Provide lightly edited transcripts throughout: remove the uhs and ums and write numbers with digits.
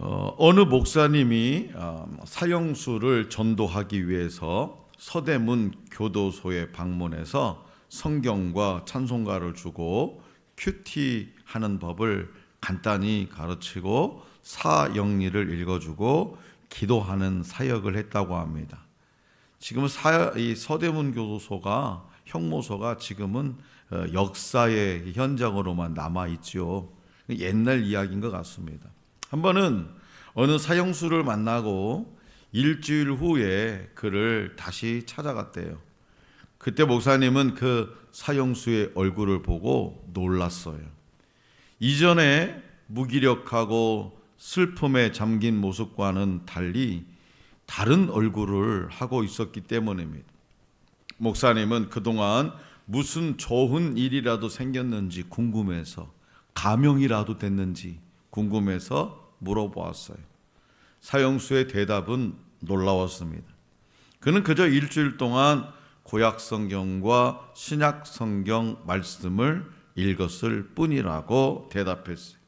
어느 목사님이 사형수를 전도하기 위해서 서대문 교도소에 방문해서 성경과 찬송가를 주고 큐티하는 법을 간단히 가르치고 사형리를 읽어주고 기도하는 사역을 했다고 합니다. 지금은 이 서대문 교도소가 형모소가 지금은 역사의 현장으로만 남아있죠. 옛날 이야기인 것 같습니다. 한 번은 어느 사형수를 만나고 일주일 후에 그를 다시 찾아갔대요. 그때 목사님은 그 사형수의 얼굴을 보고 놀랐어요. 이전에 무기력하고 슬픔에 잠긴 모습과는 달리 다른 얼굴을 하고 있었기 때문입니다. 목사님은 그동안 무슨 좋은 일이라도 생겼는지 궁금해서, 감형이라도 됐는지 궁금해서 물어보았어요. 사형수의 대답은 놀라웠습니다. 그는 그저 일주일 동안 구약성경과 신약성경 말씀을 읽었을 뿐이라고 대답했어요.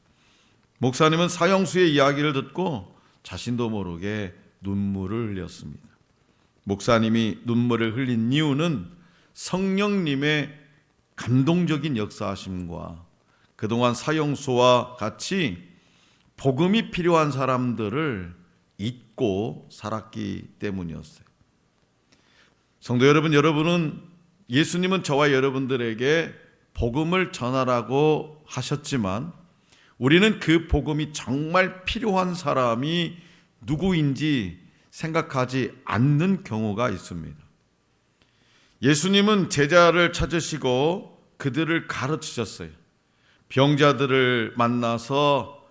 목사님은 사형수의 이야기를 듣고 자신도 모르게 눈물을 흘렸습니다. 목사님이 눈물을 흘린 이유는 성령님의 감동적인 역사하심과 그동안 사형수와 같이 복음이 필요한 사람들을 잊고 살았기 때문이었어요. 성도 여러분, 예수님은 저와 여러분들에게 복음을 전하라고 하셨지만 우리는 그 복음이 정말 필요한 사람이 누구인지 생각하지 않는 경우가 있습니다. 예수님은 제자를 찾으시고 그들을 가르치셨어요. 병자들을 만나서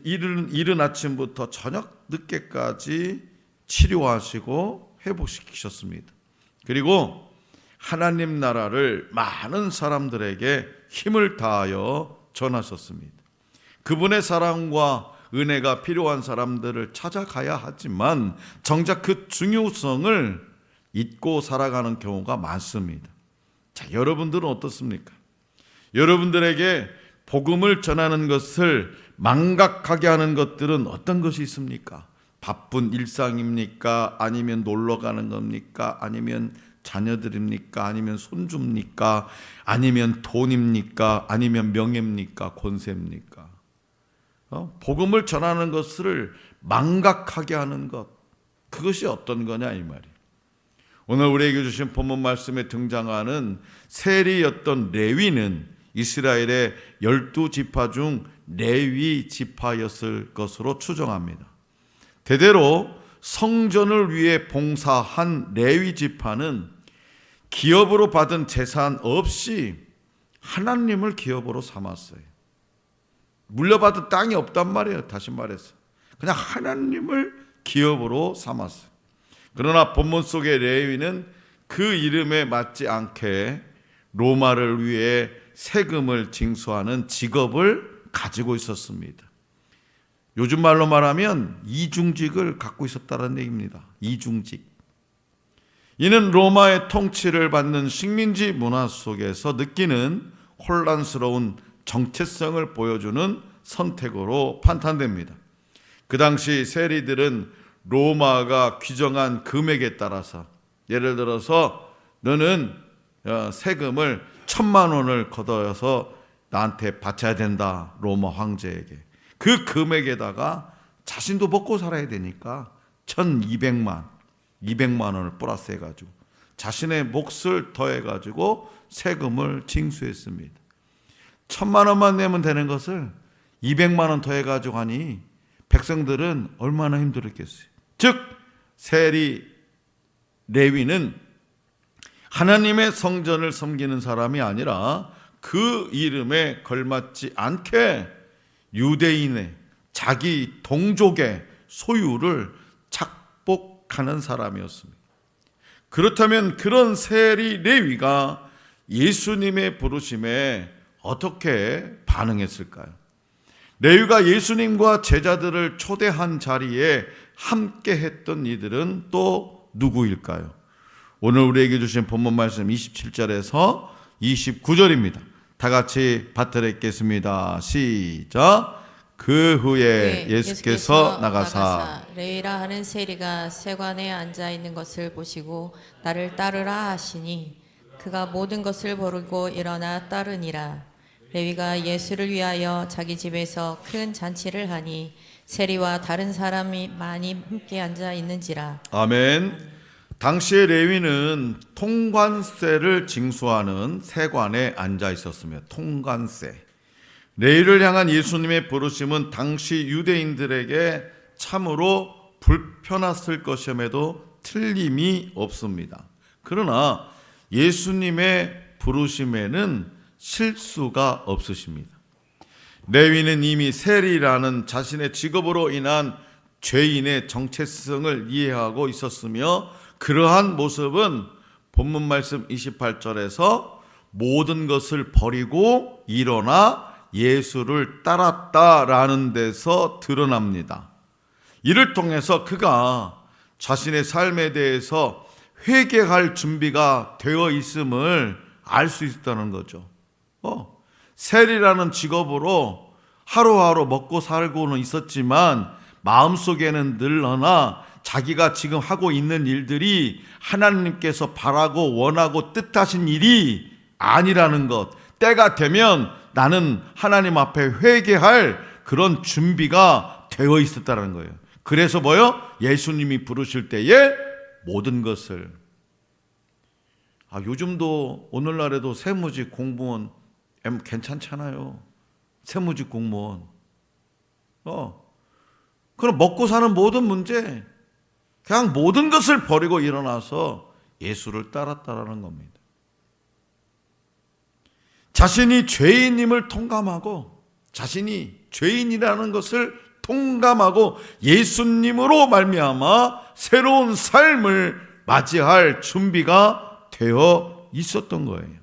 이른 아침부터 저녁 늦게까지 치료하시고 회복시키셨습니다. 그리고 하나님 나라를 많은 사람들에게 힘을 다하여 전하셨습니다. 그분의 사랑과 은혜가 필요한 사람들을 찾아가야 하지만 정작 그 중요성을 잊고 살아가는 경우가 많습니다. 자, 여러분들은 어떻습니까? 여러분들에게 복음을 전하는 것을 망각하게 하는 것들은 어떤 것이 있습니까? 바쁜 일상입니까? 아니면 놀러 가는 겁니까? 아니면 자녀들입니까? 아니면 손주입니까? 아니면 돈입니까? 아니면 명예입니까? 권세입니까? 복음을 전하는 것을 망각하게 하는 것, 그것이 어떤 거냐 이 말이에요. 오늘 우리에게 주신 본문 말씀에 등장하는 세리였던 레위는 이스라엘의 12지파 중 레위 지파였을 것으로 추정합니다. 대대로 성전을 위해 봉사한 레위 지파는 기업으로 받은 재산 없이 하나님을 기업으로 삼았어요. 물려받은 땅이 없단 말이에요. 다시 말해서 그냥 하나님을 기업으로 삼았어요. 그러나 본문 속의 레위는 그 이름에 맞지 않게 로마를 위해 세금을 징수하는 직업을 가지고 있었습니다. 요즘 말로 말하면 이중직을 갖고 있었다는 얘기입니다. 이중직. 이는 로마의 통치를 받는 식민지 문화 속에서 느끼는 혼란스러운 정체성을 보여주는 선택으로 판단됩니다. 그 당시 세리들은 로마가 규정한 금액에 따라서, 예를 들어서 너는 세금을 1,000만 원을 걷어서 나한테 바쳐야 된다, 로마 황제에게. 그 금액에다가 자신도 먹고 살아야 되니까 200만 원을 플러스 해가지고 자신의 몫을 더해가지고 세금을 징수했습니다. 1,000만 원만 내면 되는 것을 200만 원 더해가지고 하니 백성들은 얼마나 힘들었겠어요. 즉 세리 레위는 하나님의 성전을 섬기는 사람이 아니라 그 이름에 걸맞지 않게 유대인의 자기 동족의 소유를 착복하는 사람이었습니다. 그렇다면 그런 세리 레위가 예수님의 부르심에 어떻게 반응했을까요? 레위가 예수님과 제자들을 초대한 자리에 함께 했던 이들은 또 누구일까요? 오늘 우리에게 주신 본문 말씀 27절에서 29절입니다. 다 같이 받들어 읽겠습니다. 시작. 그 후에 예수께서 나가사 레위라 하는 세리가 세관에 앉아 있는 것을 보시고 나를 따르라 하시니 그가 모든 것을 버리고 일어나 따르니라. 레위가 예수를 위하여 자기 집에서 큰 잔치를 하니 세리와 다른 사람이 많이 함께 앉아 있는지라. 아멘. 당시의 레위는 통관세를 징수하는 세관에 앉아 있었으며, 통관세. 레위를 향한 예수님의 부르심은 당시 유대인들에게 참으로 불편했을 것임에도 틀림이 없습니다. 그러나 예수님의 부르심에는 실수가 없으십니다. 레위는 이미 세리라는 자신의 직업으로 인한 죄인의 정체성을 이해하고 있었으며, 그러한 모습은 본문 말씀 28절에서 모든 것을 버리고 일어나 예수를 따랐다라는 데서 드러납니다. 이를 통해서 그가 자신의 삶에 대해서 회개할 준비가 되어 있음을 알 수 있다는 거죠. 세리라는 직업으로 하루하루 먹고 살고는 있었지만 마음속에는 늘어나 자기가 지금 하고 있는 일들이 하나님께서 바라고 원하고 뜻하신 일이 아니라는 것, 때가 되면 나는 하나님 앞에 회개할 그런 준비가 되어 있었다는 거예요. 그래서 뭐요? 예수님이 부르실 때에 모든 것을, 요즘도 오늘날에도 세무직 공무원 괜찮잖아요. 세무직 공무원. 그럼 먹고 사는 모든 문제, 그냥 모든 것을 버리고 일어나서 예수를 따랐다라는 겁니다. 자신이 죄인임을 통감하고, 자신이 죄인이라는 것을 통감하고 예수님으로 말미암아 새로운 삶을 맞이할 준비가 되어 있었던 거예요.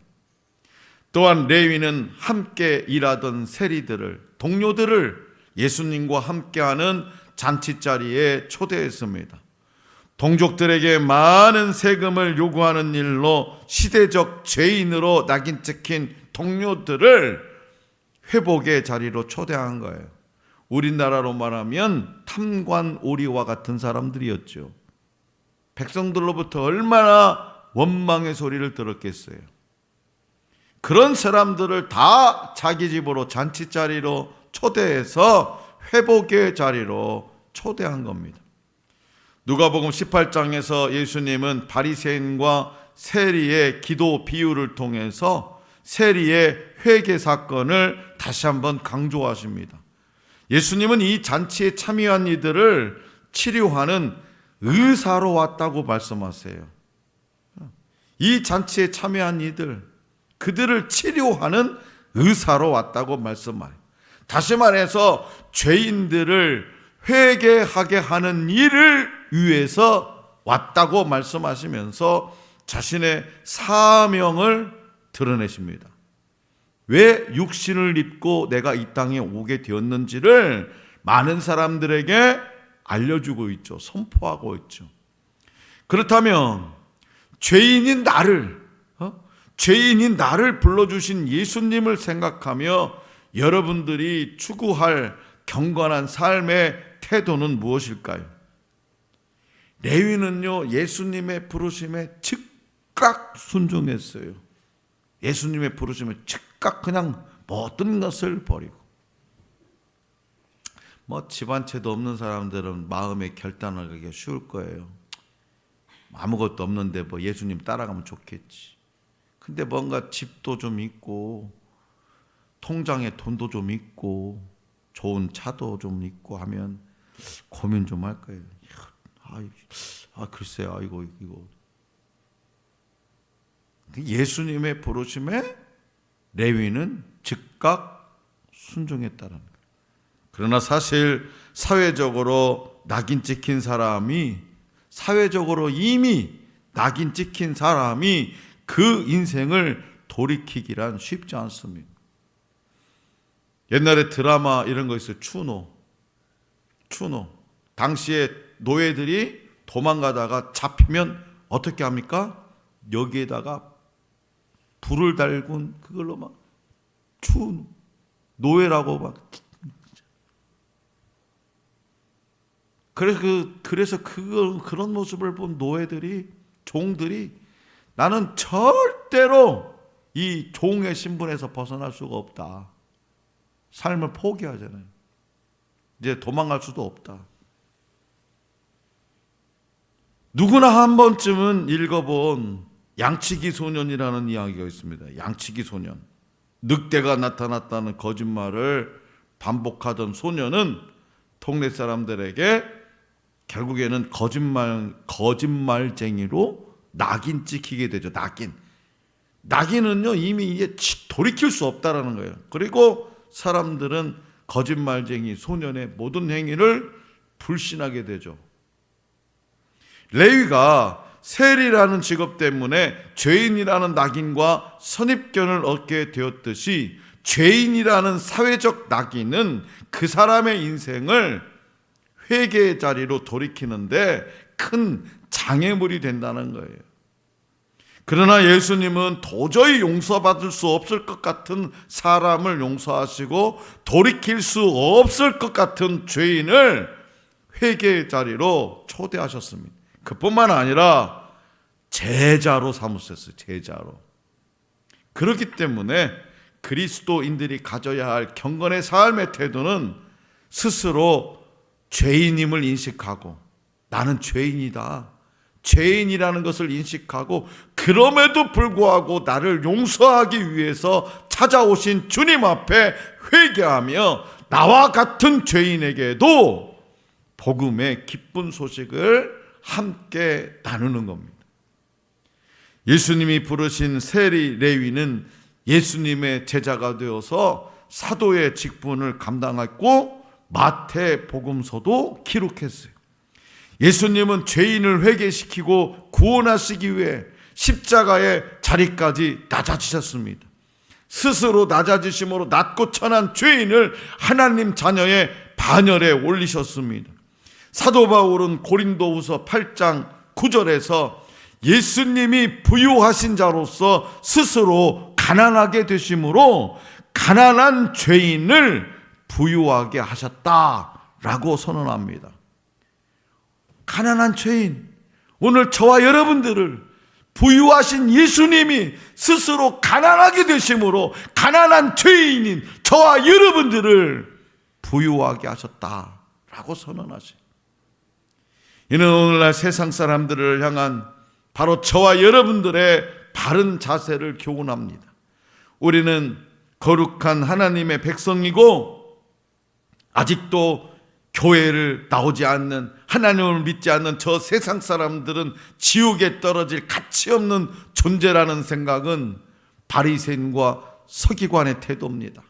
또한 레위는 함께 일하던 세리들을, 동료들을 예수님과 함께하는 잔치자리에 초대했습니다. 동족들에게 많은 세금을 요구하는 일로 시대적 죄인으로 낙인 찍힌 동료들을 회복의 자리로 초대한 거예요. 우리나라로 말하면 탐관오리와 같은 사람들이었죠. 백성들로부터 얼마나 원망의 소리를 들었겠어요. 그런 사람들을 다 자기 집으로 잔치자리로 초대해서 회복의 자리로 초대한 겁니다. 누가복음 18장에서 예수님은 바리새인과 세리의 기도 비유를 통해서 세리의 회개 사건을 다시 한번 강조하십니다. 예수님은 이 잔치에 참여한 이들을 치료하는 의사로 왔다고 말씀하세요. 이 잔치에 참여한 이들, 그들을 치료하는 의사로 왔다고 말씀해요. 다시 말해서 죄인들을 회개하게 하는 일을 위해서 왔다고 말씀하시면서 자신의 사명을 드러내십니다. 왜 육신을 입고 내가 이 땅에 오게 되었는지를 많은 사람들에게 알려주고 있죠. 선포하고 있죠. 그렇다면 죄인인 나를 불러주신 예수님을 생각하며 여러분들이 추구할 경건한 삶의 태도는 무엇일까요? 레위는요, 예수님의 부르심에 즉각 순종했어요. 예수님의 부르심에 즉각 그냥 모든 것을 버리고. 집 한 채도 없는 사람들은 마음의 결단을 하기가 쉬울 거예요. 아무것도 없는데 예수님 따라가면 좋겠지. 근데 뭔가 집도 좀 있고 통장에 돈도 좀 있고 좋은 차도 좀 있고 하면 고민 좀 할 거예요. 글쎄요, 이거. 예수님의 부르심에 레위는 즉각 순종했다는 거예요. 그러나 사실 사회적으로 낙인 찍힌 사람이, 이미 낙인 찍힌 사람이 그 인생을 돌이키기란 쉽지 않습니다. 옛날에 드라마 이런 거 있어요. 추노. 당시에 노예들이 도망가다가 잡히면 어떻게 합니까? 여기에다가 불을 달군 그걸로 막 노예라고 막 그래서 그런 모습을 본 노예들이, 종들이, 나는 절대로 이 종의 신분에서 벗어날 수가 없다. 삶을 포기하잖아요. 이제 도망갈 수도 없다. 누구나 한 번쯤은 읽어본 양치기 소년이라는 이야기가 있습니다. 양치기 소년. 늑대가 나타났다는 거짓말을 반복하던 소년은 동네 사람들에게 결국에는 거짓말쟁이로 낙인 찍히게 되죠. 낙인은요, 이미 이제 돌이킬 수 없다라는 거예요. 그리고 사람들은 거짓말쟁이 소년의 모든 행위를 불신하게 되죠. 레위가 세리라는 직업 때문에 죄인이라는 낙인과 선입견을 얻게 되었듯이 죄인이라는 사회적 낙인은 그 사람의 인생을 회개의 자리로 돌이키는데 큰 장애물이 된다는 거예요. 그러나 예수님은 도저히 용서받을 수 없을 것 같은 사람을 용서하시고 돌이킬 수 없을 것 같은 죄인을 회개의 자리로 초대하셨습니다. 그뿐만 아니라 제자로 삼으셨어요. 제자로. 그렇기 때문에 그리스도인들이 가져야 할 경건의 삶의 태도는 스스로 죄인임을 인식하고, 나는 죄인이다, 죄인이라는 것을 인식하고, 그럼에도 불구하고 나를 용서하기 위해서 찾아오신 주님 앞에 회개하며 나와 같은 죄인에게도 복음의 기쁜 소식을 함께 나누는 겁니다. 예수님이 부르신 세리 레위는 예수님의 제자가 되어서 사도의 직분을 감당했고 마태복음서도 기록했어요. 예수님은 죄인을 회개시키고 구원하시기 위해 십자가의 자리까지 낮아지셨습니다. 스스로 낮아지심으로 낮고 천한 죄인을 하나님 자녀의 반열에 올리셨습니다. 사도 바울은 고린도후서 8장 9절에서 예수님이 부유하신 자로서 스스로 가난하게 되심으로 가난한 죄인을 부유하게 하셨다라고 선언합니다. 가난한 죄인, 오늘 저와 여러분들을 부유하신 예수님이 스스로 가난하게 되심으로 가난한 죄인인 저와 여러분들을 부유하게 하셨다라고 선언하세요. 이는 오늘날 세상 사람들을 향한 바로 저와 여러분들의 바른 자세를 교훈합니다. 우리는 거룩한 하나님의 백성이고 아직도 교회를 나오지 않는, 하나님을 믿지 않는 저 세상 사람들은 지옥에 떨어질 가치 없는 존재라는 생각은 바리새인과 서기관의 태도입니다.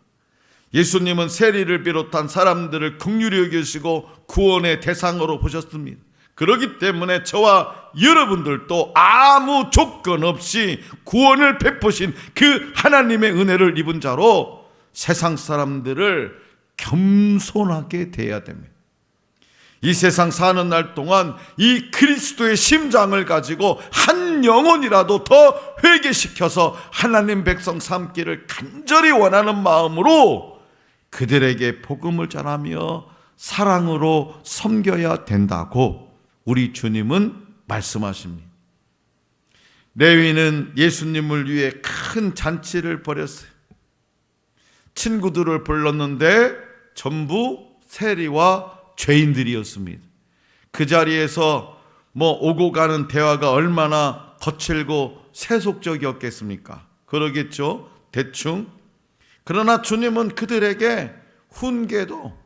예수님은 세리를 비롯한 사람들을 긍휼히 여기시고 구원의 대상으로 보셨습니다. 그렇기 때문에 저와 여러분들도 아무 조건 없이 구원을 베푸신 그 하나님의 은혜를 입은 자로 세상 사람들을 겸손하게 대해야 됩니다. 이 세상 사는 날 동안 이 그리스도의 심장을 가지고 한 영혼이라도 더 회개시켜서 하나님 백성 삼기를 간절히 원하는 마음으로 그들에게 복음을 전하며 사랑으로 섬겨야 된다고 우리 주님은 말씀하십니다. 레위는 예수님을 위해 큰 잔치를 벌였어요. 친구들을 불렀는데 전부 세리와 죄인들이었습니다. 그 자리에서 오고 가는 대화가 얼마나 거칠고 세속적이었겠습니까? 그러겠죠, 대충. 그러나 주님은 그들에게 훈계도,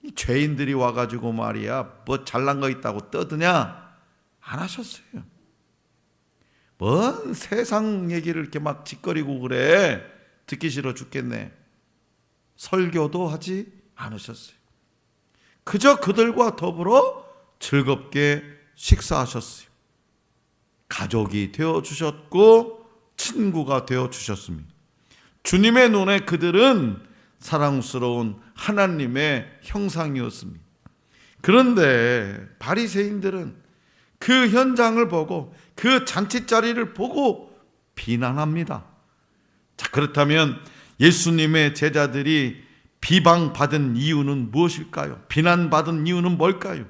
이 죄인들이 와가지고 말이야 뭐 잘난 거 있다고 떠드냐 안 하셨어요. 뭔 세상 얘기를 이렇게 막 짓거리고 그래, 듣기 싫어 죽겠네, 설교도 하지 않으셨어요. 그저 그들과 더불어 즐겁게 식사하셨어요. 가족이 되어주셨고 친구가 되어주셨습니다. 주님의 눈에 그들은 사랑스러운 하나님의 형상이었습니다. 그런데 바리새인들은 그 현장을 보고 그 잔치자리를 보고 비난합니다. 자, 그렇다면 예수님의 제자들이 비방받은 이유는 무엇일까요? 비난받은 이유는 뭘까요?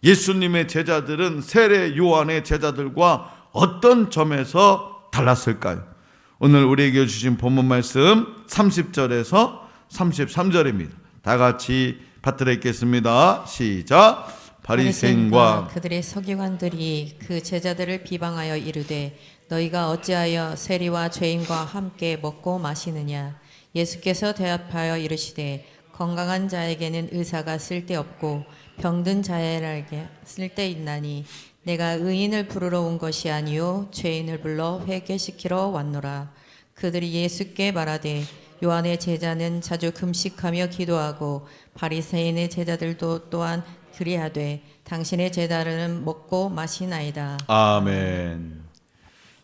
예수님의 제자들은 세례 요한의 제자들과 어떤 점에서 달랐을까요? 오늘 우리에게 주신 본문 말씀 30절에서 33절입니다. 다 같이 받들어 읽겠습니다. 시작. 바리새인과 그들의 서기관들이 그 제자들을 비방하여 이르되 너희가 어찌하여 세리와 죄인과 함께 먹고 마시느냐. 예수께서 대답하여 이르시되 건강한 자에게는 의사가 쓸데없고 병든 자에게 쓸데있나니 내가 의인을 부르러 온 것이 아니요 죄인을 불러 회개시키러 왔노라. 그들이 예수께 말하되 요한의 제자는 자주 금식하며 기도하고 바리새인의 제자들도 또한 그리하되 당신의 제자들은 먹고 마시나이다. 아멘.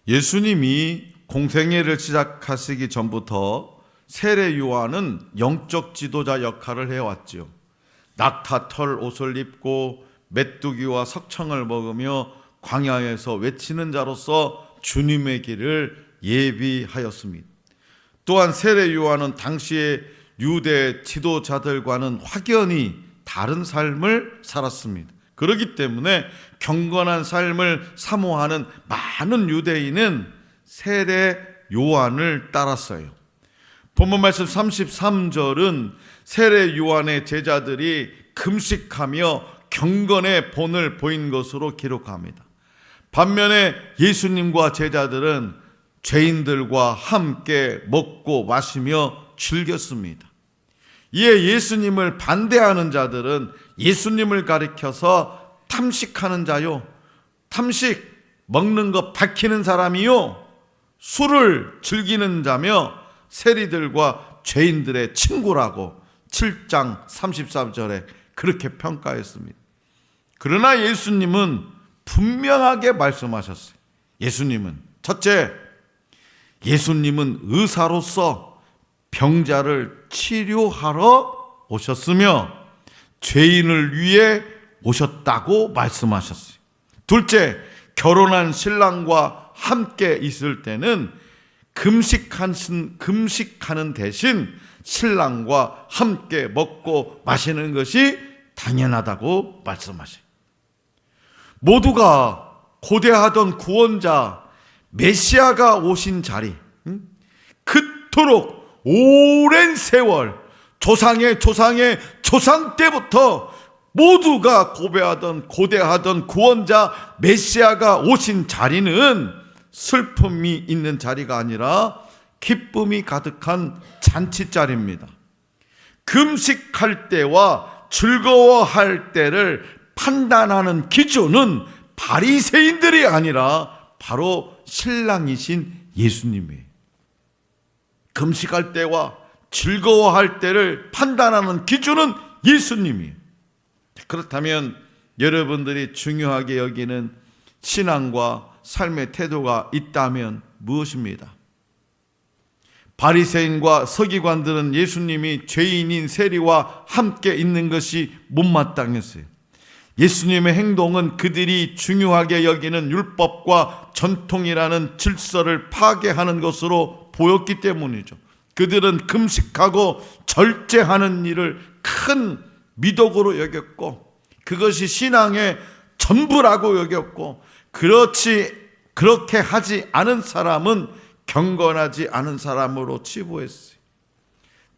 예수님이 공생애를 시작하시기 전부터 세례 요한은 영적 지도자 역할을 해왔지요. 낙타 털 옷을 입고 메뚜기와 석청을 먹으며 광야에서 외치는 자로서 주님의 길을 예비하였습니다. 또한 세례 요한은 당시의 유대 지도자들과는 확연히 다른 삶을 살았습니다. 그렇기 때문에 경건한 삶을 사모하는 많은 유대인은 세례 요한을 따랐어요. 본문 말씀 33절은 세례 요한의 제자들이 금식하며 경건의 본을 보인 것으로 기록합니다. 반면에 예수님과 제자들은 죄인들과 함께 먹고 마시며 즐겼습니다. 이에 예수님을 반대하는 자들은 예수님을 가리켜서 탐식하는 자요, 탐식 먹는 거 밝히는 사람이요, 술을 즐기는 자며 세리들과 죄인들의 친구라고 7장 33절에 그렇게 평가했습니다. 그러나 예수님은 분명하게 말씀하셨어요. 예수님은 첫째, 예수님은 의사로서 병자를 치료하러 오셨으며 죄인을 위해 오셨다고 말씀하셨어요. 둘째, 결혼한 신랑과 함께 있을 때는 금식하는 대신 신랑과 함께 먹고 마시는 것이 당연하다고 말씀하셔요. 모두가 고대하던 구원자 메시아가 오신 자리, 그토록 오랜 세월 조상의 조상 때부터 모두가 고대하던 구원자 메시아가 오신 자리는 슬픔이 있는 자리가 아니라 기쁨이 가득한 잔치자리입니다. 금식할 때와 즐거워할 때를 판단하는 기준은 바리새인들이 아니라 바로 신랑이신 예수님이에요. 금식할 때와 즐거워할 때를 판단하는 기준은 예수님이에요. 그렇다면 여러분들이 중요하게 여기는 신앙과 삶의 태도가 있다면 무엇입니다? 바리새인과 서기관들은 예수님이 죄인인 세리와 함께 있는 것이 못마땅했어요. 예수님의 행동은 그들이 중요하게 여기는 율법과 전통이라는 질서를 파괴하는 것으로 보였기 때문이죠. 그들은 금식하고 절제하는 일을 큰 미덕으로 여겼고 그것이 신앙의 전부라고 여겼고 그렇게 하지 않은 사람은 경건하지 않은 사람으로 치부했어요.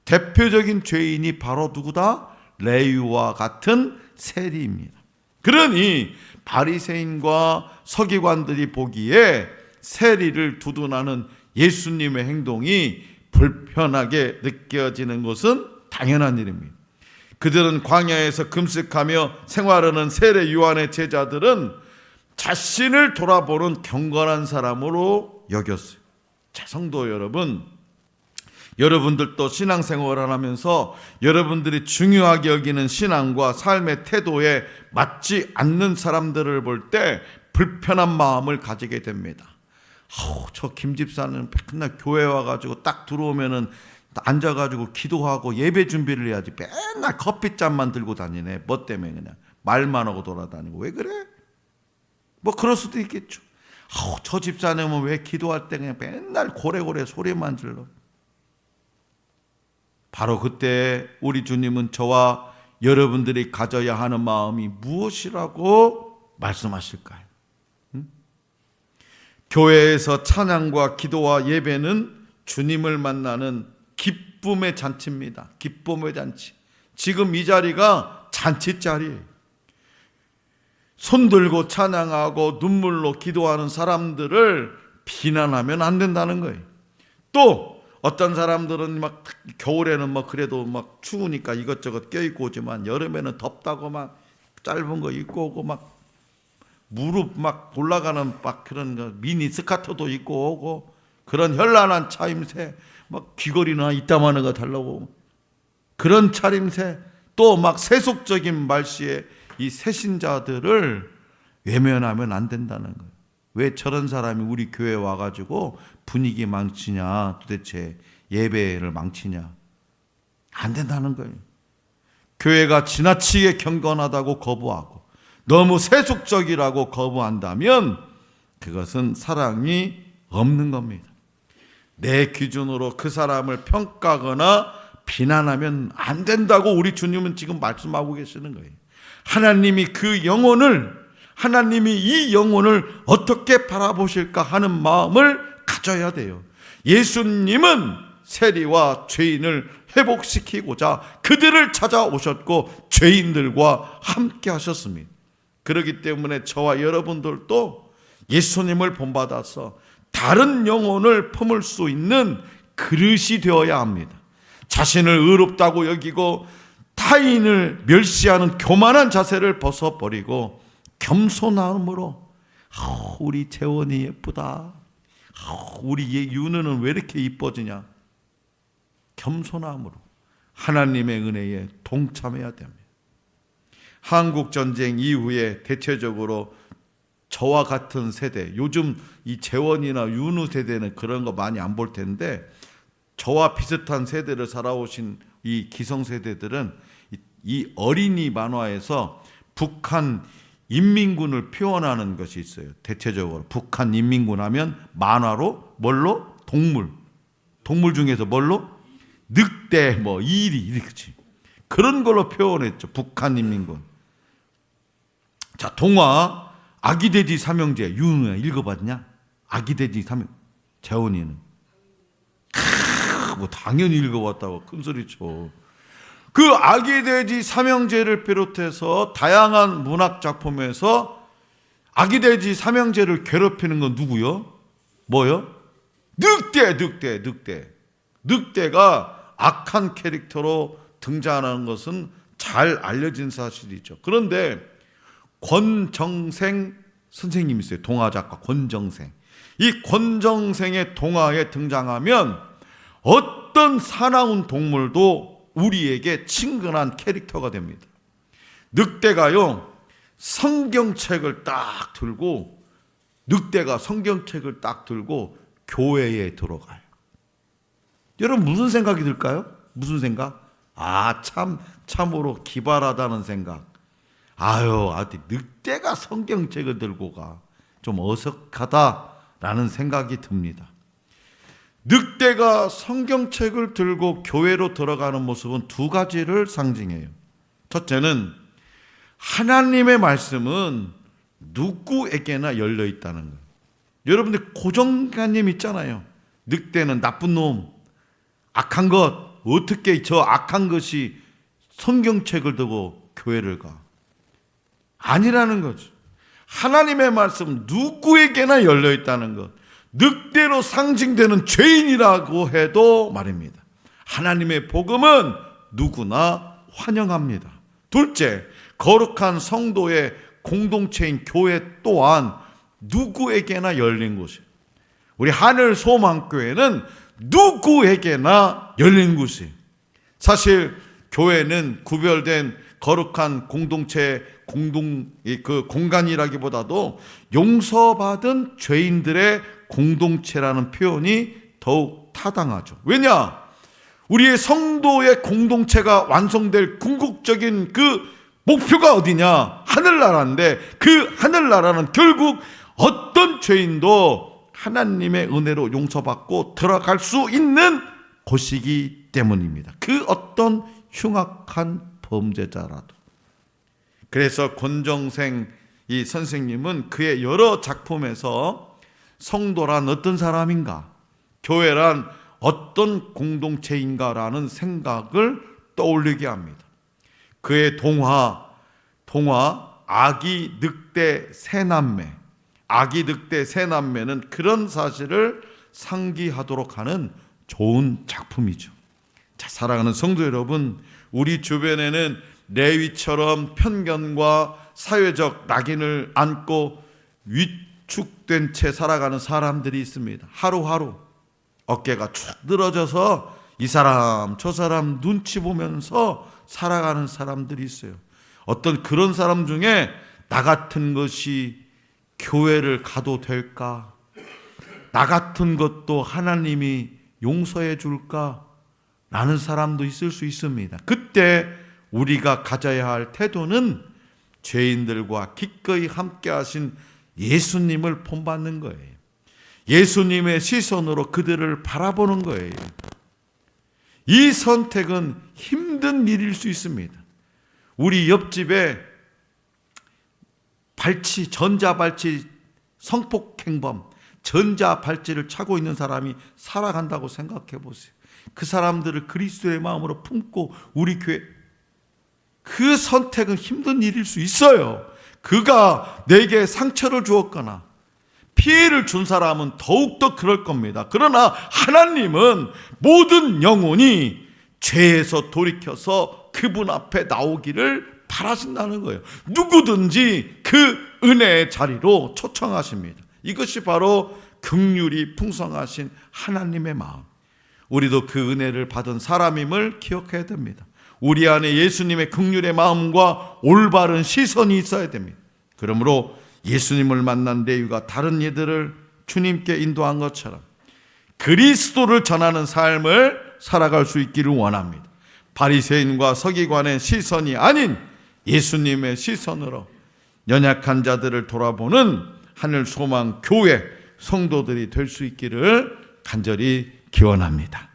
대표적인 죄인이 바로 누구다? 레위와 같은 세리입니다. 그러니 바리새인과 서기관들이 보기에 세리를 두둔하는 예수님의 행동이 불편하게 느껴지는 것은 당연한 일입니다. 그들은 광야에서 금식하며 생활하는 세례 요한의 제자들은 자신을 돌아보는 경건한 사람으로 여겼어요. 자, 성도 여러분, 여러분들도 신앙생활을 하면서 여러분들이 중요하게 여기는 신앙과 삶의 태도에 맞지 않는 사람들을 볼 때 불편한 마음을 가지게 됩니다. 저 김 집사는 맨날 교회 와가지고 딱 들어오면은 앉아가지고 기도하고 예배 준비를 해야지 맨날 커피잔만 들고 다니네. 뭐 때문에 그냥 말만 하고 돌아다니고. 왜 그래? 뭐 그럴 수도 있겠죠. 저 집사님은 왜 기도할 때 그냥 맨날 고래고래 소리만 질러. 바로 그때 우리 주님은 저와 여러분들이 가져야 하는 마음이 무엇이라고 말씀하실까요? 교회에서 찬양과 기도와 예배는 주님을 만나는 기쁨의 잔치입니다. 기쁨의 잔치. 지금 이 자리가 잔치 자리예요. 손 들고 찬양하고 눈물로 기도하는 사람들을 비난하면 안 된다는 거예요. 또 어떤 사람들은 막 겨울에는 뭐 그래도 막 추우니까 이것저것 껴입고 오지만 여름에는 덥다고 막 짧은 거 입고 오고 막 무릎 막 올라가는 막 그런 거 미니 스카트도 입고 오고 그런 현란한 차림새 막 귀걸이나 이따만한 거 달라고 그런 차림새 또 막 세속적인 말씨에 이 새신자들을 외면하면 안 된다는 거예요. 왜 저런 사람이 우리 교회에 와가지고 분위기 망치냐 도대체 예배를 망치냐 안 된다는 거예요. 교회가 지나치게 경건하다고 거부하고 너무 세속적이라고 거부한다면 그것은 사랑이 없는 겁니다. 내 기준으로 그 사람을 평가하거나 비난하면 안 된다고 우리 주님은 지금 말씀하고 계시는 거예요. 하나님이 이 영혼을 어떻게 바라보실까 하는 마음을 가져야 돼요. 예수님은 세리와 죄인을 회복시키고자 그들을 찾아오셨고 죄인들과 함께 하셨습니다. 그렇기 때문에 저와 여러분들도 예수님을 본받아서 다른 영혼을 품을 수 있는 그릇이 되어야 합니다. 자신을 의롭다고 여기고 타인을 멸시하는 교만한 자세를 벗어버리고 겸손함으로 우리 재원이 예쁘다, 우리 윤우는 왜 이렇게 이뻐지냐, 겸손함으로 하나님의 은혜에 동참해야 됩니다. 한국전쟁 이후에 대체적으로 저와 같은 세대, 요즘 이 재원이나 윤우 세대는 그런 거 많이 안 볼 텐데 저와 비슷한 세대를 살아오신 이 기성세대들은 이 어린이 만화에서 북한 인민군을 표현하는 것이 있어요. 대체적으로 북한 인민군 하면 만화로 뭘로? 동물 중에서 뭘로? 늑대, 뭐 이리 이렇지. 그런 걸로 표현했죠. 북한 인민군. 자, 동화 아기돼지 삼형제 윤우야 읽어봤냐? 아기돼지 삼형 재원이는 뭐 당연히 읽어봤다고 큰소리쳐. 그 아기돼지 삼형제를 비롯해서 다양한 문학 작품에서 아기돼지 삼형제를 괴롭히는 건 누구요? 뭐요? 늑대가 악한 캐릭터로 등장하는 것은 잘 알려진 사실이죠. 그런데 권정생 선생님이 있어요. 동화 작가 권정생. 이 권정생의 동화에 등장하면 어떤 사나운 동물도 우리에게 친근한 캐릭터가 됩니다. 늑대가요, 성경책을 딱 들고 교회에 들어가요. 여러분 무슨 생각이 들까요? 무슨 생각? 참으로 기발하다는 생각. 늑대가 성경책을 들고 가. 좀 어색하다라는 생각이 듭니다. 늑대가 성경책을 들고 교회로 들어가는 모습은 두 가지를 상징해요. 첫째는 하나님의 말씀은 누구에게나 열려 있다는 거예요. 여러분들 고정관념 있잖아요. 늑대는 나쁜 놈, 악한 것, 어떻게 저 악한 것이 성경책을 들고 교회를 가? 아니라는 거죠. 하나님의 말씀 누구에게나 열려 있다는 것. 늑대로 상징되는 죄인이라고 해도 말입니다. 하나님의 복음은 누구나 환영합니다. 둘째, 거룩한 성도의 공동체인 교회 또한 누구에게나 열린 곳이에요. 우리 하늘 소망교회는 누구에게나 열린 곳이에요. 사실 교회는 구별된 거룩한 공동체, 공간이라기보다도 용서받은 죄인들의 공동체라는 표현이 더욱 타당하죠. 왜냐? 우리의 성도의 공동체가 완성될 궁극적인 그 목표가 어디냐? 하늘나라인데 그 하늘나라는 결국 어떤 죄인도 하나님의 은혜로 용서받고 들어갈 수 있는 곳이기 때문입니다. 그 어떤 흉악한 범죄자라도. 그래서 권정생 이 선생님은 그의 여러 작품에서 성도란 어떤 사람인가, 교회란 어떤 공동체인가라는 생각을 떠올리게 합니다. 그의 동화 아기 늑대 새남매, 아기 늑대 새남매는 그런 사실을 상기하도록 하는 좋은 작품이죠. 자, 사랑하는 성도 여러분, 우리 주변에는 레위처럼 편견과 사회적 낙인을 안고 위축된 채 살아가는 사람들이 있습니다. 하루하루 어깨가 축 늘어져서 이 사람 저 사람 눈치 보면서 살아가는 사람들이 있어요. 어떤 그런 사람 중에 나 같은 것이 교회를 가도 될까? 나 같은 것도 하나님이 용서해 줄까? 라는 사람도 있을 수 있습니다. 그때 우리가 가져야 할 태도는 죄인들과 기꺼이 함께 하신 예수님을 본받는 거예요. 예수님의 시선으로 그들을 바라보는 거예요. 이 선택은 힘든 일일 수 있습니다. 우리 옆집에 발치, 전자발치 성폭행범, 전자발찌를 차고 있는 사람이 살아간다고 생각해 보세요. 그 사람들을 그리스도의 마음으로 품고 우리 교회, 그 선택은 힘든 일일 수 있어요. 그가 내게 상처를 주었거나 피해를 준 사람은 더욱더 그럴 겁니다. 그러나 하나님은 모든 영혼이 죄에서 돌이켜서 그분 앞에 나오기를 바라신다는 거예요. 누구든지 그 은혜의 자리로 초청하십니다. 이것이 바로 긍휼이 풍성하신 하나님의 마음. 우리도 그 은혜를 받은 사람임을 기억해야 됩니다. 우리 안에 예수님의 긍휼의 마음과 올바른 시선이 있어야 됩니다. 그러므로 예수님을 만난 레위가 다른 이들을 주님께 인도한 것처럼 그리스도를 전하는 삶을 살아갈 수 있기를 원합니다. 바리새인과 서기관의 시선이 아닌 예수님의 시선으로 연약한 자들을 돌아보는 하늘 소망 교회 성도들이 될 수 있기를 간절히 기원합니다.